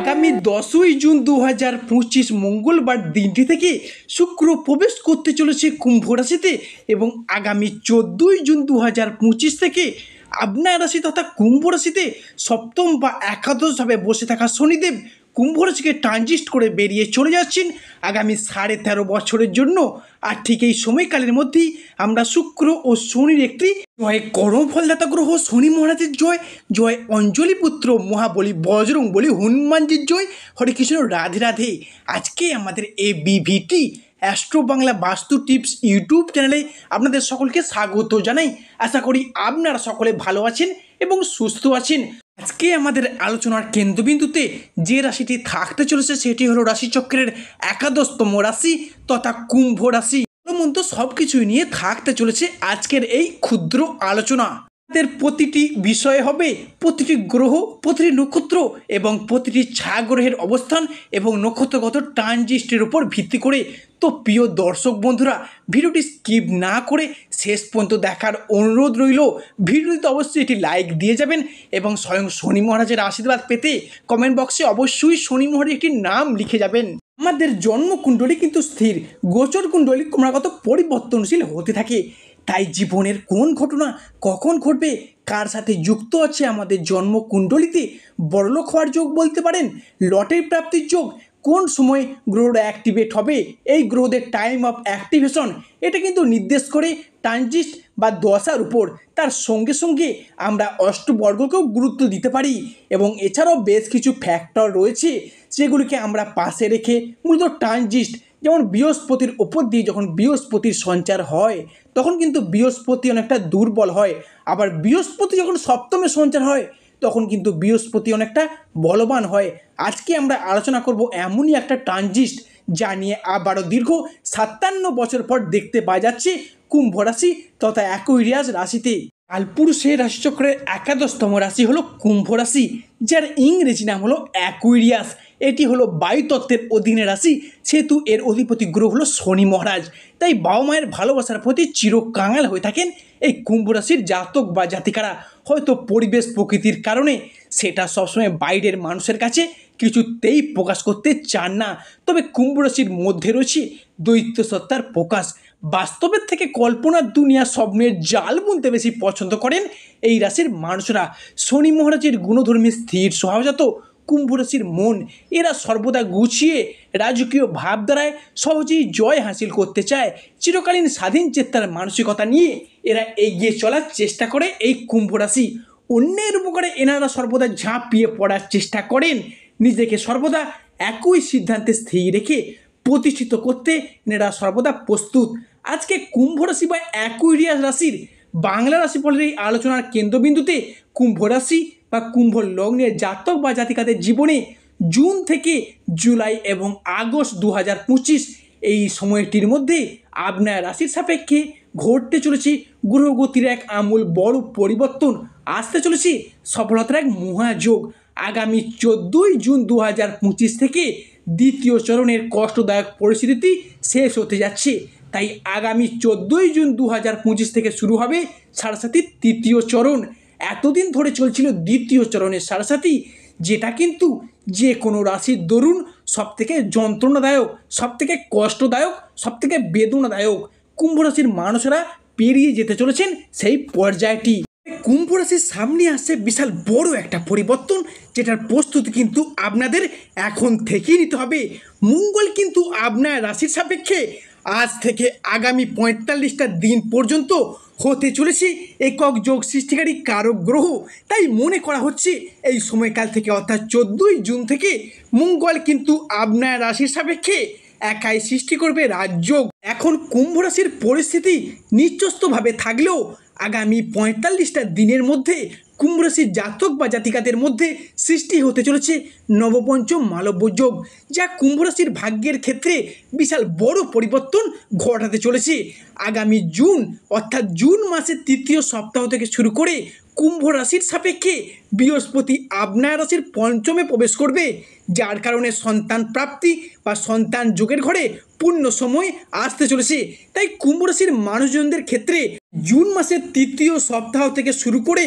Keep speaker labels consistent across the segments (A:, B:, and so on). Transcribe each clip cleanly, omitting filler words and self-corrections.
A: আগামী 10ই জুন 2025 মঙ্গলবার দিনটি থেকে শুক্র প্রবেশ করতে চলেছে কুম্ভ রাশিতে এবং আগামী 14ই জুন 2025 থেকে আপনার রাশি তথা কুম্ভ রাশিতে সপ্তম বা একাদশভাবে বসে থাকা শনিদেব কুম্ভ রাশিকে ট্রানজিট করে বেরিয়ে চলে যাচ্ছেন আগামী 13.5 বছরের জন্য। আর ঠিক এই সময়কালের মধ্যেই আমরা শুক্র ও শনির একটি জয় কর্মফলদাতা গ্রহ শনি মহারাজের জয়, জয় অঞ্জলি পুত্র মহাবলী বজরং বলি হনুমানজির জয়, হরে কৃষ্ণ রাধে রাধে। আজকে আমাদের ABVT অ্যাস্ট্রো বাংলা বাস্তু টিপস ইউটিউব চ্যানেলে আপনাদের সকলকে স্বাগত জানাই। আশা করি আপনারা সকলে ভালো আছেন এবং সুস্থ আছেন। আজকে আমাদের আলোচনার কেন্দ্রবিন্দুতে যে রাশিটি থাকতে চলেছে সেটি হলো রাশিচক্রের একাদশতম রাশি তথা কুম্ভ রাশি। মন্ত্র সব কিছুই নিয়ে থাকতে চলেছে আজকের এই ক্ষুদ্র আলোচনা। আমাদের প্রতিটি বিষয় হবে প্রতিটি গ্রহ, প্রতিটি নক্ষত্র এবং প্রতিটি ছায়াগ্রহের অবস্থান এবং নক্ষত্রগত ট্রানজিস্টের উপর ভিত্তি করে। তো প্রিয় দর্শক বন্ধুরা, ভিডিওটি স্কিপ না করে শেষ পর্যন্ত দেখার অনুরোধ রইল। ভিডিওটিতে অবশ্যই এটি লাইক দিয়ে যাবেন এবং স্বয়ং শনি মহারাজের আশীর্বাদ পেতে কমেন্ট বক্সে অবশ্যই শনি মহারাজের একটি নাম লিখে যাবেন। আমাদের জন্মকুণ্ডলী কিন্তু স্থির, গোচর কুণ্ডলী ক্রমাগত পরিবর্তনশীল হতে থাকে। তাই জীবনের কোন ঘটনা কখন ঘটবে, কার সাথে যুক্ত আছে আমাদের জন্মকুণ্ডলীতে বড়লোক হওয়ার যোগ বলতে পারেন, লটারি প্রাপ্তির যোগ, কোন সময় গ্রহটা অ্যাক্টিভেট হবে, এই গ্রহদের টাইম অফ অ্যাক্টিভেশন এটা কিন্তু নির্দেশ করে ট্রানজিট বা দশার উপর। তার সঙ্গে সঙ্গে আমরা অষ্টবর্গকেও গুরুত্ব দিতে পারি এবং এছাড়াও বেশ কিছু ফ্যাক্টর রয়েছে যেগুলিকে আমরা পাশে রেখে মূলত ট্রানজিট, যেমন বৃহস্পতির ওপর দিয়ে যখন বৃহস্পতির সঞ্চার হয় তখন কিন্তু বৃহস্পতি অনেকটা দুর্বল হয়, আবার বৃহস্পতি যখন সপ্তমে সঞ্চার হয় তখন কিন্তু বৃহস্পতি অনেকটা বলবান হয়। আজকে আমরা আলোচনা করব এমনই একটা ট্রানজিট যা নিয়ে আবারও দীর্ঘ 57 বছর পর দেখতে পাওয়া যাচ্ছে কুম্ভ রাশি তথা অ্যাকুয়ারিয়াস রাশিতে। কালপুরুষের রাশিচক্রের একাদশতম রাশি হলো কুম্ভ রাশি, যার ইংরেজি নাম হলো অ্যাকুয়ারিয়াস। এটি হলো বায়ুতত্ত্বের অধীনে রাশি, সেহেতু এর অধিপতি গ্রহ হলো শনি মহারাজ। তাই বাবা মায়ের ভালোবাসার প্রতি চিরকাঙাল হয়ে থাকেন এই কুম্ভ রাশির জাতক বা জাতিকারা। হয়তো পরিবেশ প্রকৃতির কারণে সেটা সবসময় বাইরের মানুষের কাছে কিছুতেই প্রকাশ করতে চান না, তবে কুম্ভ রাশির মধ্যে রয়েছে দৈত্য সত্তার প্রকাশ। বাস্তবের থেকে কল্পনার দুনিয়া স্বপ্নের জাল বুনতে বেশি পছন্দ করেন এই রাশির মানুষরা। শনি মহারাজের গুণধর্মী স্থির স্বভাবজাত কুম্ভ রাশির মন, এরা সর্বদা গুছিয়ে রাজকীয় ভাবধারায় সহজেই জয় হাসিল করতে চায়। চিরকালীন স্বাধীন চেত্তার মানসিকতা নিয়ে এরা এগিয়ে চলার চেষ্টা করে এই কুম্ভ রাশি। অন্যের উপকারে এনারা সর্বদা ঝাঁপিয়ে পড়ার চেষ্টা করেন, নিজেকে সর্বদা একই সিদ্ধান্তে স্থির রেখে প্রতিষ্ঠিত করতে এনারা সর্বদা প্রস্তুত। আজকে কুম্ভ রাশি বা অ্যাকুয়ারিয়াস রাশির বাংলা রাশিফলের এই আলোচনার কেন্দ্রবিন্দুতে কুম্ভ রাশি বা কুম্ভ লগ্নের জাতক বা জাতিকাদের জীবনে জুন থেকে জুলাই এবং আগস্ট 2025 এই সময়টির মধ্যে আপনার রাশির সাপেক্ষে ঘটতে চলেছে গ্রহগতির এক আমূল বড় পরিবর্তন। আসতে চলেছে সফলতার এক মহাযোগ। আগামী 14ই জুন 2025 থেকে দ্বিতীয় চরণের কষ্টদায়ক পরিস্থিতি শেষ হতে যাচ্ছে। তাই আগামী 14ই জুন 2025 থেকে শুরু হবে সাড়েসাতির তৃতীয় চরণ। এতদিন ধরে চলছিল দ্বিতীয় চরণের সাড়েসাতি, যেটা কিন্তু যে কোনো রাশির দরুন সবথেকে যন্ত্রণাদায়ক, সবথেকে কষ্টদায়ক, সবথেকে বেদনাদায়ক। কুম্ভ রাশির মানুষরা পেরিয়ে যেতে চলেছেন সেই পর্যায়টি। কুম্ভ রাশির সামনে আসছে বিশাল বড় একটা পরিবর্তন, যেটার প্রস্তুতি কিন্তু আপনাদের এখন থেকেই নিতে হবে। মঙ্গল কিন্তু আপনার রাশির সাপেক্ষে আজ থেকে আগামী 45টা দিন পর্যন্ত হতে চলেছে একক যোগ সৃষ্টিকারী কারক গ্রহ। তাই মনে করা হচ্ছে এই সময়কাল থেকে অর্থাৎ 14ই জুন থেকে মঙ্গল কিন্তু আপনার রাশির সাপেক্ষে একাই সৃষ্টি করবে রাজযোগ। এখন কুম্ভ রাশির পরিস্থিতি নিচস্তভাবে থাকলেও আগামী 45টা দিনের মধ্যে কুম্ভ রাশির জাতক বা জাতিকাদের মধ্যে সৃষ্টি হতে চলেছে নবপঞ্চম মালব্য যোগ, যা কুম্ভ রাশির ভাগ্যের ক্ষেত্রে বিশাল বড় পরিবর্তন ঘটাতে চলেছে। আগামী জুন অর্থাৎ জুন মাসের তৃতীয় সপ্তাহ থেকে শুরু করে কুম্ভ রাশির সাপেক্ষে বৃহস্পতি আপনার রাশির পঞ্চমে প্রবেশ করবে, যার কারণে সন্তান প্রাপ্তি বা সন্তান যোগের ঘরে পূর্ণ সময় আসতে চলেছে। তাই কুম্ভ রাশির মানুষজনদের ক্ষেত্রে জুন মাসের তৃতীয় সপ্তাহ থেকে শুরু করে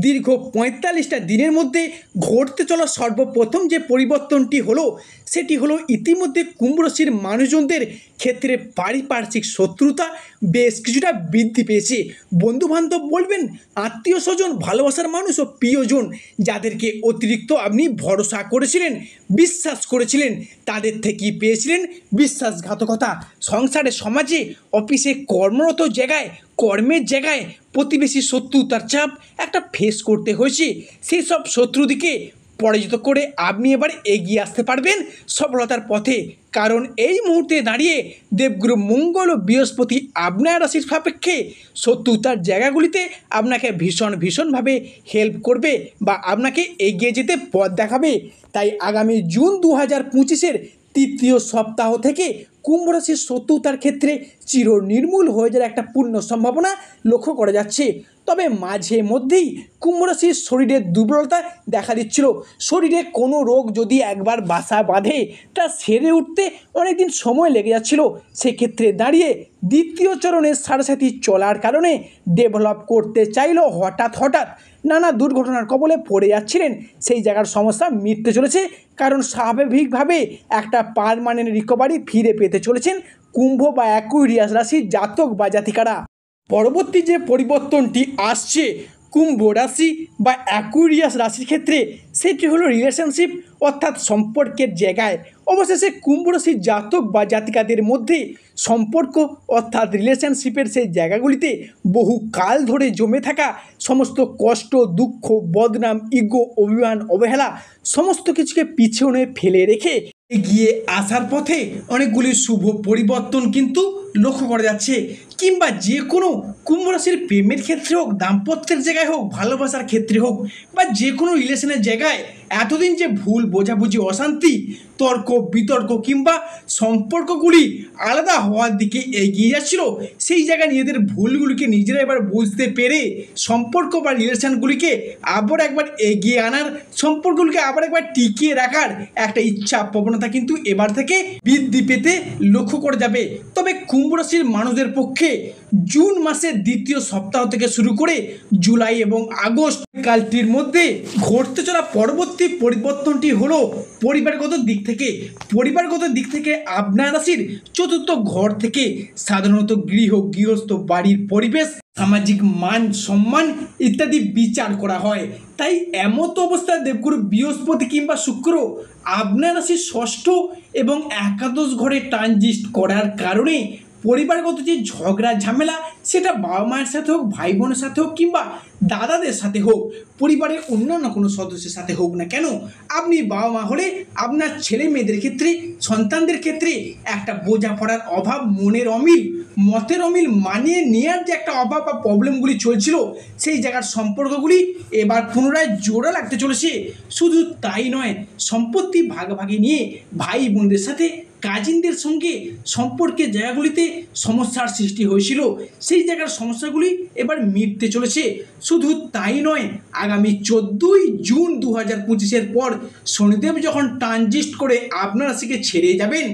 A: দীর্ঘ ৪৫টা দিনের মধ্যে ঘটতে চলা সর্বপ্রথম যে পরিবর্তনটি হলো সেটি হলো ইতিমধ্যে কুম্ভ রাশির মানুষজনদের ক্ষেত্রে পারিপার্শ্বিক শত্রুতা বেশ কিছুটা বৃদ্ধি পেয়েছে। বন্ধুবান্ধব বলবেন, আত্মীয় স্বজন, ভালোবাসার মানুষ ও প্রিয়জন যাদেরকে অতিরিক্ত আপনি ভরসা করেছিলেন, বিশ্বাস করেছিলেন, তাদের থেকেই পেয়েছিলেন বিশ্বাসঘাতকতা। সংসারে, সমাজে, অফিসে, কর্মরত জায়গায়, কর্মের জায়গায় প্রতিবেশী শত্রুতার চাপ একটা ফেস করতে হয়েছে। সেই সব শত্রুদিকে পরাজিত করে আপনি এবার এগিয়ে আসতে পারবেন সফলতার পথে। কারণ এই মুহূর্তে দাঁড়িয়ে দেবগুরু মঙ্গল ও বৃহস্পতি আপনার রাশির সাপেক্ষে শত্রুতার জায়গাগুলিতে আপনাকে ভীষণভাবে হেল্প করবে বা আপনাকে এগিয়ে যেতে পথ দেখাবে। তাই আগামী জুন ২০২৫-এর তৃতীয় সপ্তাহ থেকে কুম্ভ রাশির শত্রুতার ক্ষেত্রে চিরনির্মূল হয়ে যাওয়ার একটা পূর্ণ সম্ভাবনা লক্ষ্য করা যাচ্ছে। তবে মাঝে মধ্যেই কুম্ভ রাশির শরীরের দুর্বলতা দেখা দিচ্ছিল। শরীরে কোনো রোগ যদি একবার বাসা বাঁধে তা সেরে উঠতে অনেকদিন সময় লেগে যাচ্ছিল। সেক্ষেত্রে দাঁড়িয়ে দ্বিতীয় চরণের সাথে চলার কারণে ডেভেলপ করতে চাইলেও হঠাৎ নানা দুর্ঘটনার কবলে পড়ে যাচ্ছিলেন। সেই জায়গার সমস্যা মিটতে চলেছে, কারণ স্বাভাবিকভাবে একটা পার্মানেন্ট রিকভারি ফিরে পেতে চলেছেন কুম্ভ বা অ্যাকুয়ারিয়াস রাশির জাতক বা জাতিকারা। পরবর্তী যে পরিবর্তনটি আসছে কুম্ভ রাশি বা অ্যাকুয়ারিয়াস রাশির ক্ষেত্রে সেটি হলো রিলেশনশিপ অর্থাৎ সম্পর্কের জায়গায়। অবশেষে কুম্ভ রাশির জাতক বা জাতিকাদের মধ্যে সম্পর্ক অর্থাৎ রিলেশনশিপের সেই জায়গাগুলিতে বহু কাল ধরে জমে থাকা সমস্ত কষ্ট, দুঃখ, বদনাম, ইগো, অভিমান, অবহেলা সমস্ত কিছুকে পিছনে ফেলে রেখে এগিয়ে আসার পথে অনেকগুলি শুভ পরিবর্তন কিন্তু লক্ষ্য করা যাচ্ছে। কিংবা যে কোনো কুম্ভ রাশির প্রেমের ক্ষেত্রে হোক, দাম্পত্যের জায়গায় হোক, ভালোবাসার ক্ষেত্রে হোক বা যে কোনো রিলেশনের জায়গায় এতদিন যে ভুল বোঝাবুঝি, অশান্তি, তর্ক বিতর্ক কিংবা সম্পর্কগুলি আলাদা হওয়ার দিকে এগিয়ে যাচ্ছিল, সেই জায়গায় নিজেদের ভুলগুলিকে নিজেরা এবার বুঝতে পেরে সম্পর্ক বা রিলেশনগুলিকে আবার একবার এগিয়ে আনার, সম্পর্কগুলিকে আবার একবার টিকিয়ে রাখার একটা ইচ্ছা প্রবণতা কিন্তু এবার থেকে বৃদ্ধি পেতে লক্ষ্য করা যাবে। তবে কুম্ভ রাশির মানুষদের পক্ষে জুন মাসের দ্বিতীয় সপ্তাহ থেকে শুরু করে জুলাই এবং আগস্ট কালটির মধ্যে ঘটতে চলা পরবর্তী পরিবর্তনটি হলো পরিবারগত দিক থেকে। পরিবারগত দিক থেকে আপনার রাশির চতুর্থ ঘর থেকে সাধারণত গৃহস্থ বাড়ির পরিবেশ, সামাজিক মান সম্মান ইত্যাদি বিচার করা হয়। তাই এমত অবস্থায় দেবগুরু বৃহস্পতি কিংবা শুক্র আপনার রাশির ষষ্ঠ এবং একাদশ ঘরে ট্রানজিট করার কারণে পরিবারগত যে ঝগড়া ঝামেলা, সেটা বাবা মায়ের সাথে হোক, ভাই বোনের সাথে হোক কিংবা দাদাদের সাথে হোক, পরিবারের অন্যান্য কোনো সদস্যের সাথে হোক না কেন, আপনি বাবা মা হলে আপনার ছেলে মেয়েদের ক্ষেত্রে, সন্তানদের ক্ষেত্রে একটা বোঝাপড়ার অভাব, মনের অমিল, মতের অমিল, মানিয়ে নেওয়ার যে একটা অভাব বা প্রবলেমগুলি চলছিল, সেই জায়গার সম্পর্কগুলি এবার পুনরায় জোড়া লাগতে চলেছে। শুধু তাই নয়, সম্পত্তি ভাগাভাগি নিয়ে ভাই বোনদের সাথে, কাজিনদের সঙ্গে সম্পর্কের জায়গাগুলিতে সমস্যার সৃষ্টি হয়েছিল, সেই জায়গার সমস্যাগুলি এবার মিটতে চলেছে। শুধু তাই নয়, আগামী 14ই জুন 2025-এর পর শনিদেব যখন ট্রানজিট করে আপনার রাশিকে ছেড়ে যাবেন,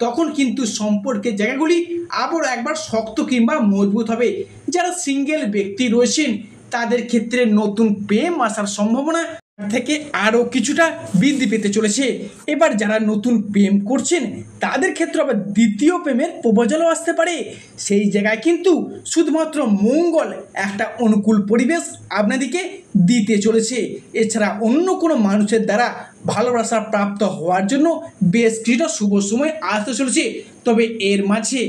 A: তখন কিন্তু সম্পর্কের জায়গাগুলি আবার একবার শক্ত কিংবা মজবুত হবে। যারা সিঙ্গেল ব্যক্তি রয়েছেন তাদের ক্ষেত্রে নতুন প্রেম আসার সম্ভাবনা থেকে আরও কিছুটা বৃদ্ধি পেতে চলেছে। এবার যারা নতুন প্রেম করছেন তাদের ক্ষেত্রে আবার দ্বিতীয় প্রেমের প্রপোজালও আসতে পারে। সেই জায়গায় কিন্তু শুধুমাত্র মঙ্গল একটা অনুকূল পরিবেশ আপনাদেরকে দিতে চলেছে। এছাড়া অন্য কোনো মানুষের দ্বারা ভালোবাসা প্রাপ্ত হওয়ার জন্য বেশ কিছুটা শুভ সময় আসতে চলেছে। তবে এর মাঝে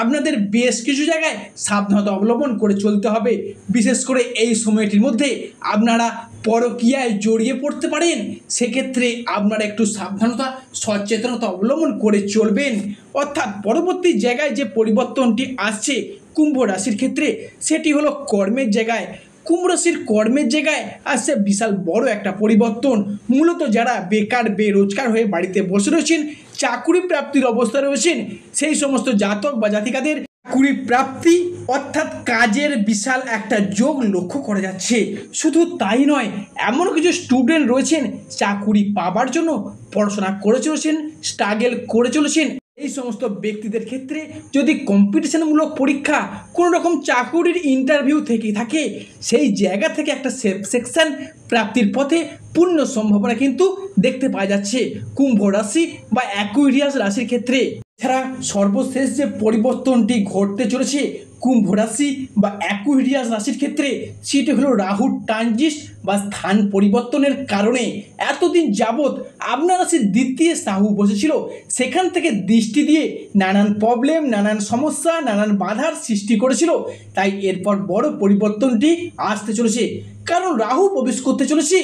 A: আপনাদের বেশ কিছু জায়গায় সাবধানতা অবলম্বন করে চলতে হবে। বিশেষ করে এই সময়টির মধ্যে আপনারা পরকীয়ায় জড়িয়ে পড়তে পারেন, সেক্ষেত্রে আপনারা একটু সাবধানতা, সচেতনতা অবলম্বন করে চলবেন। অর্থাৎ পরবর্তী জায়গায় যে পরিবর্তনটি আসছে কুম্ভ রাশির ক্ষেত্রে, সেটি হলো কর্মের জায়গায়। কুম্ভ রাশির কর্মের জায়গায় আসছে বিশাল বড় একটা পরিবর্তন। মূলত যারা বেকার বেরোজগার হয়ে বাড়িতে বসে রয়েছেন, চাকুরি প্রাপ্তির অবস্থায় রয়েছেন, সেই সমস্ত জাতক বা জাতিকাদের চাকুরি প্রাপ্তি অর্থাৎ কাজের বিশাল একটা যোগ লক্ষ্য করা যাচ্ছে। শুধু তাই নয়, এমন কিছু স্টুডেন্ট রয়েছেন চাকুরি পাবার জন্য পড়াশোনা করে চলেছেন, স্ট্রাগল করে চলেছেন। এই সমস্ত ব্যক্তিদের ক্ষেত্রে যদি কম্পিটিশনমূলক পরীক্ষা কোনো রকম চাকুরির ইন্টারভিউ থেকে থাকে, সেই জায়গা থেকে একটা সেকশন প্রাপ্তির পথে পূর্ণ সম্ভাবনা কিন্তু দেখতে পাওয়া যাচ্ছে কুম্ভ রাশি বা অ্যাকুয়ারিয়াস রাশির ক্ষেত্রে। এছাড়া সর্বশেষ যে পরিবর্তনটি ঘটতে চলেছে কুম্ভ রাশি বা অ্যাকুয়ারিয়াস রাশির ক্ষেত্রে, সেটি হলো রাহুর ট্রানজিট বা স্থান পরিবর্তনের কারণে এতদিন যাবৎ আপনার রাশির দ্বিতীয় রাহু বসেছিল, সেখান থেকে দৃষ্টি দিয়ে নানান প্রবলেম, নানান সমস্যা, নানান বাধার সৃষ্টি করেছিল। তাই এরপর বড় পরিবর্তনটি আসতে চলেছে, কারণ রাহু প্রবেশ করতে চলেছে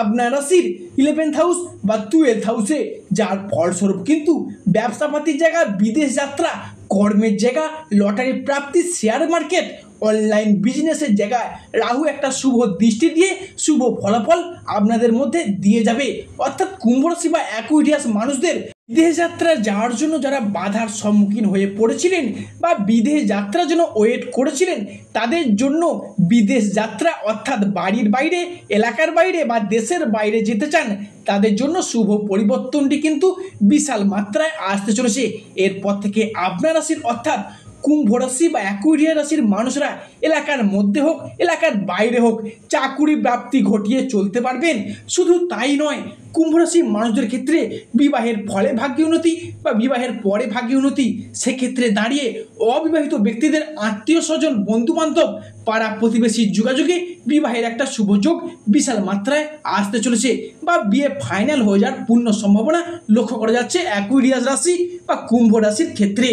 A: আপনার রাশির 11th হাউস বা 12th হাউসে, যার ফলস্বরূপ কিন্তু ব্যবসাপাতির জায়গা, বিদেশ যাত্রা, কর্মের জায়গা, লটারি প্রাপ্তি, শেয়ার মার্কেট, অনলাইন বিজনেসের জায়গায় রাহু একটা শুভ দৃষ্টি দিয়ে শুভ ফলাফল আপনাদের মধ্যে দিয়ে যাবে। অর্থাৎ কুম্ভ রাশি বা অ্যাকুয়ারিয়াস মানুষদের বিদেশ যাত্রা যাওয়ার জন্য যারা বাধার সম্মুখীন হয়ে পড়েছিলেন বা বিদেশ যাত্রার জন্য ওয়েট করেছিলেন, তাদের জন্য বিদেশ যাত্রা অর্থাৎ বাড়ির বাইরে, এলাকার বাইরে বা দেশের বাইরে যেতে চান, তাদের জন্য শুভ পরিবর্তনটি কিন্তু বিশাল মাত্রায় আসতে চলেছে। এরপর থেকে আপনার রাশির অর্থাৎ কুম্ভ রাশি বা অ্যাকুয়ারিয়াস রাশির মানুষরা এলাকার মধ্যে হোক, এলাকার বাইরে হোক, চাকুরি প্রাপ্তি ঘটিয়ে চলতে পারবেন। শুধু তাই নয়, কুম্ভ রাশির মানুষদের ক্ষেত্রে বিবাহের ফলে ভাগ্য উন্নতি বা বিবাহের পরে ভাগ্য উন্নতি, সেক্ষেত্রে দাঁড়িয়ে অবিবাহিত ব্যক্তিদের আত্মীয় স্বজন, বন্ধুবান্ধব, পাড়া প্রতিবেশীর যোগাযোগে বিবাহের একটা শুভ যোগ বিশাল মাত্রায় আসতে চলেছে বা বিয়ে ফাইনাল হয়ে যাওয়ার পূর্ণ সম্ভাবনা লক্ষ্য করা যাচ্ছে অ্যাকুয়ারিয়াস রাশি বা কুম্ভ রাশির ক্ষেত্রে।